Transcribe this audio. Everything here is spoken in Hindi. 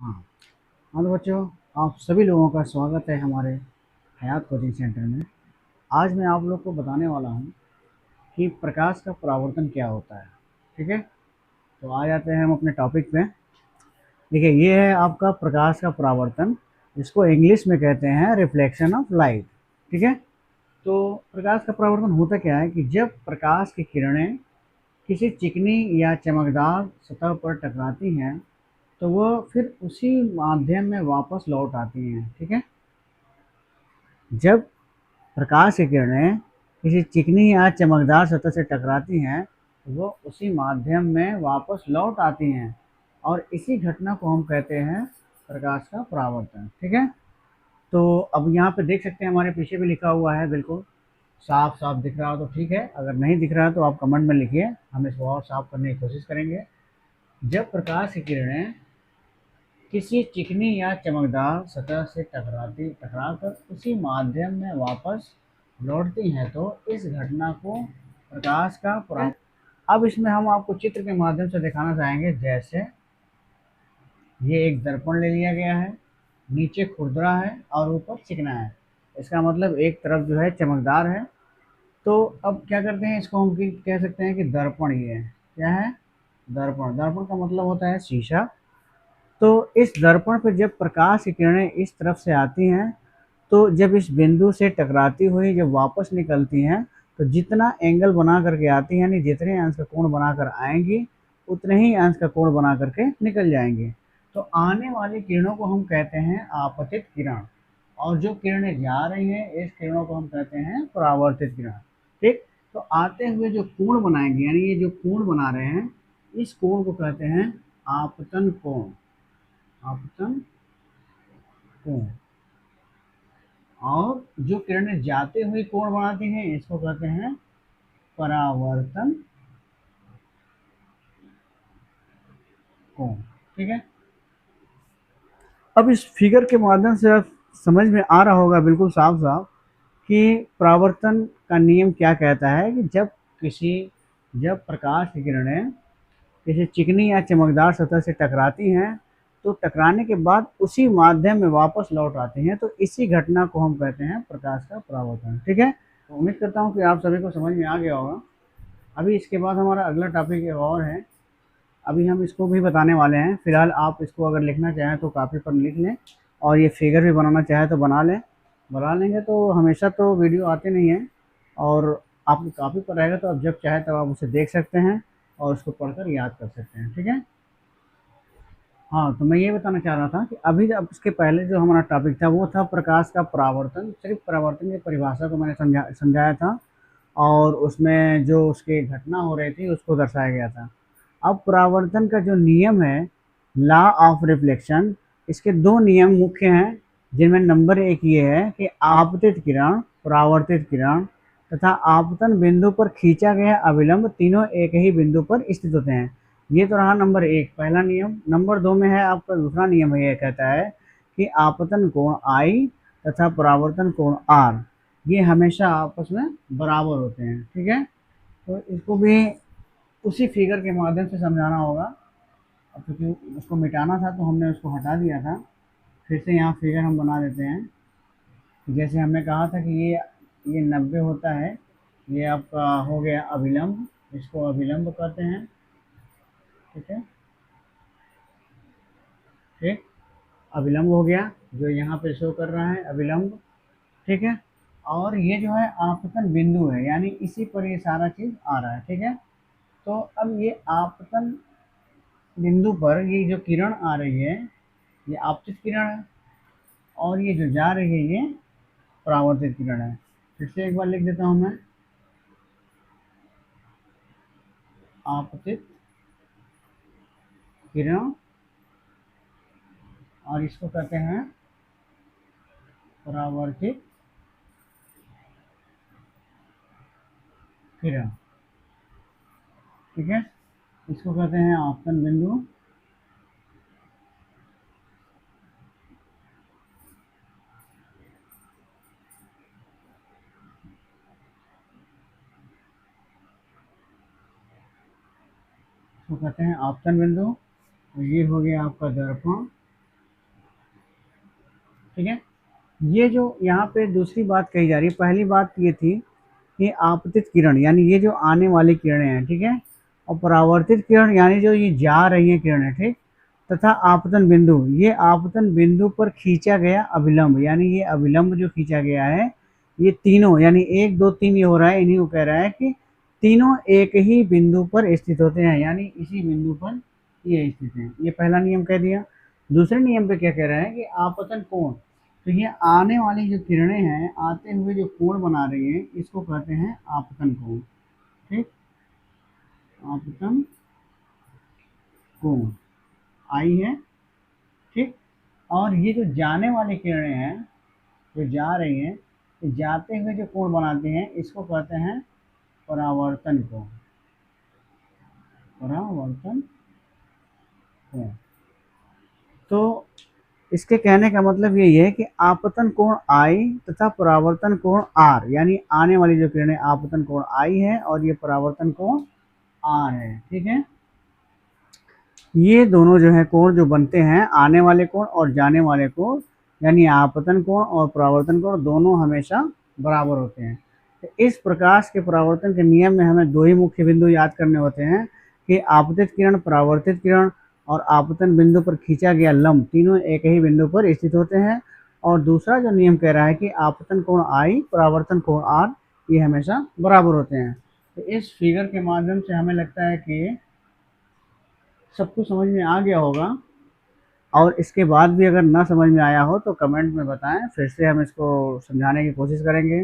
हाँ। हाँ तो बच्चों, आप सभी लोगों का स्वागत है हमारे हयात कोचिंग सेंटर में। आज मैं आप लोग को बताने वाला हूँ कि प्रकाश का परावर्तन क्या होता है। ठीक है, तो आ जाते हैं हम अपने टॉपिक पे। देखिए, ये है आपका प्रकाश का परावर्तन, जिसको इंग्लिश में कहते हैं रिफ्लेक्शन ऑफ लाइट। ठीक है, तो प्रकाश का परावर्तन होता क्या है कि जब प्रकाश की किरणें किसी चिकनी या चमकदार सतह पर टकराती हैं, तो वह फिर उसी माध्यम में वापस लौट आती हैं। ठीक है, जब प्रकाश की किरणें किसी चिकनी या चमकदार सतह से टकराती हैं, तो वो उसी माध्यम में वापस लौट आती हैं, और इसी घटना को हम कहते हैं प्रकाश का परावर्तन। ठीक है, तो अब यहाँ पे देख सकते हैं, हमारे पीछे भी लिखा हुआ है, बिल्कुल साफ साफ दिख रहा हो तो ठीक है, अगर नहीं दिख रहा है तो आप कमेंट में लिखिए, हम इसको और साफ करने की कोशिश करेंगे। जब प्रकाश की किरणें किसी चिकनी या चमकदार सतह से टकराकर उसी माध्यम में वापस लौटती हैं, तो इस घटना को प्रकाश का परावर्तन। अब इसमें हम आपको चित्र के माध्यम से दिखाना चाहेंगे। जैसे ये एक दर्पण ले लिया गया है, नीचे खुरदरा है और ऊपर चिकना है। इसका मतलब एक तरफ जो है चमकदार है। तो अब क्या करते हैं, इसको हम कह सकते हैं कि दर्पण ये है। क्या है? दर्पण। दर्पण का मतलब होता है शीशा। तो इस दर्पण पर जब प्रकाश की किरणें इस तरफ से आती हैं, तो जब इस बिंदु से टकराती हुई जब वापस निकलती हैं, तो जितना एंगल बना करके आती हैं, यानी जितने अंश का कोण बनाकर आएंगी, उतने ही अंश का कोण बना करके निकल जाएंगे। तो आने वाली किरणों को हम कहते हैं आपतित किरण, और जो किरणें जा रही हैं, इस किरणों को हम कहते हैं परावर्तित किरण। ठीक, तो आते हुए जो कोण बनाएंगे, यानी ये जो कोण बना रहे हैं, इस कोण को कहते हैं आपतन कोण। आपतन कोण। और जो किरणें जाते हुए कोण बनाती हैं, इसको कहते हैं परावर्तन कोण। ठीक है, अब इस फिगर के माध्यम से आप समझ में आ रहा होगा बिल्कुल साफ साफ कि परावर्तन का नियम क्या कहता है कि जब प्रकाश की किरणें किसी चिकनी या चमकदार सतह से टकराती हैं, तो टकराने के बाद उसी माध्यम में वापस लौट आती हैं, तो इसी घटना को हम कहते हैं प्रकाश का परावर्तन। ठीक है, तो उम्मीद करता हूँ कि आप सभी को समझ में आ गया होगा। अभी इसके बाद हमारा अगला टॉपिक एक और है, अभी हम इसको भी बताने वाले हैं। फिलहाल आप इसको अगर लिखना चाहें तो कापी पर लिख लें, और ये फिगर भी बनाना चाहें तो बना लेंगे, तो हमेशा तो वीडियो आते नहीं हैं, और आपकी कापी पर रहेगा तो आप जब चाहे तब आप उसे देख सकते हैं और उसको पढ़कर याद कर सकते हैं। ठीक है, हाँ, तो मैं ये बताना चाह रहा था कि अभी अब इसके पहले जो हमारा टॉपिक था वो था प्रकाश का परावर्तन। सिर्फ परावर्तन की परिभाषा को मैंने समझाया था, और उसमें जो उसकी घटना हो रही थी उसको दर्शाया गया था। अब परावर्तन का जो नियम है, लॉ ऑफ रिफ्लेक्शन, इसके दो नियम मुख्य हैं, जिनमें नंबर एक ये है कि आपतित किरण, परावर्तित किरण तथा आपतन बिंदु पर खींचा गया अभिलंब तीनों एक ही बिंदु पर स्थित होते हैं। ये तो रहा नंबर एक, पहला नियम। नंबर दो में है आपका दूसरा नियम, ये कहता है कि आपतन कोण आई तथा परावर्तन कोण आर, ये हमेशा आपस में बराबर होते हैं। ठीक है, तो इसको भी उसी फिगर के माध्यम से समझाना होगा। अब क्योंकि उसको मिटाना था तो हमने उसको हटा दिया था, फिर से यहाँ फिगर हम बना देते हैं। जैसे हमने कहा था कि ये 90 होता है, ये आपका हो गया अभिलंब, इसको अभिलंब कहते हैं। ठीक है, ठीक, अभिलंब हो गया, जो यहाँ पे शो कर रहा है अभिलंब। ठीक है, और ये जो है आपतन बिंदु है, यानी इसी पर ये सारा चीज आ रहा है। ठीक है, तो अब ये आपतन बिंदु पर ये जो किरण आ रही है, ये आपतित किरण है, और ये जो जा रही है ये परावर्तित किरण है। फिर से एक बार लिख देता हूं मैं, आपतित किरण, और इसको कहते हैं परावर्तित किरण। ठीक है, इसको कहते हैं आपतन बिंदु, इसको कहते हैं आपतन बिंदु। और ये हो गया आपका दर्पण, ठीक है। ये जो यहाँ पे दूसरी बात कही जा रही है, पहली बात ये थी कि आपतित किरण यानी ये जो आने वाली किरणें हैं, ठीक है, और परावर्तित किरण यानी जो ये जा रही हैं किरणें, ठीक, तथा आपतन बिंदु, ये आपतन बिंदु पर खींचा गया अभिलंब, यानी ये अभिलंब जो खींचा गया है, ये तीनों यानी 1 2 3 ये हो रहा है, इन्हीं को कह रहा है कि तीनों एक ही बिंदु पर स्थित होते हैं, यानी इसी बिंदु पर ये स्थित हैं। ये पहला नियम कह दिया। दूसरे नियम पे क्या कह रहा है कि आपतन कोण, तो ये आने वाली जो किरणें हैं, आते हुए जो कोण बना रही हैं, इसको कहते हैं आपतन कोण, ठीक, आपतन कोण आई है, ठीक। और ये जो जाने वाली किरणें हैं, जो जा रही हैं, तो जाते हुए जो कोण बनाते हैं, इसको कहते हैं परावर्तन कोण, परावर्तन कोण। तो इसके कहने का मतलब यही है कि आपतन कोण आई तथा परावर्तन कोण आर, यानी आने वाली जो किरणें आपतन कोण आई है और ये परावर्तन कोण आर है, ठीक है। ये दोनों जो है कोण जो बनते हैं, आने वाले कोण और जाने वाले कोण, यानी आपतन कोण और परावर्तन कोण, दोनों हमेशा बराबर होते हैं। तो इस प्रकाश के परावर्तन के नियम में हमें दो ही मुख्य बिंदु याद करने होते हैं कि आपतित किरण, परावर्तित किरण और आपतन बिंदु पर खींचा गया लंब, तीनों एक ही बिंदु पर स्थित होते हैं। और दूसरा जो नियम कह रहा है कि आपतन कोण आई, परावर्तन कोण आर, ये हमेशा बराबर होते हैं। तो इस फिगर के माध्यम से हमें लगता है कि सब कुछ समझ में आ गया होगा। और इसके बाद भी अगर ना समझ में आया हो तो कमेंट में बताएं, फिर से हम इसको समझाने की कोशिश करेंगे।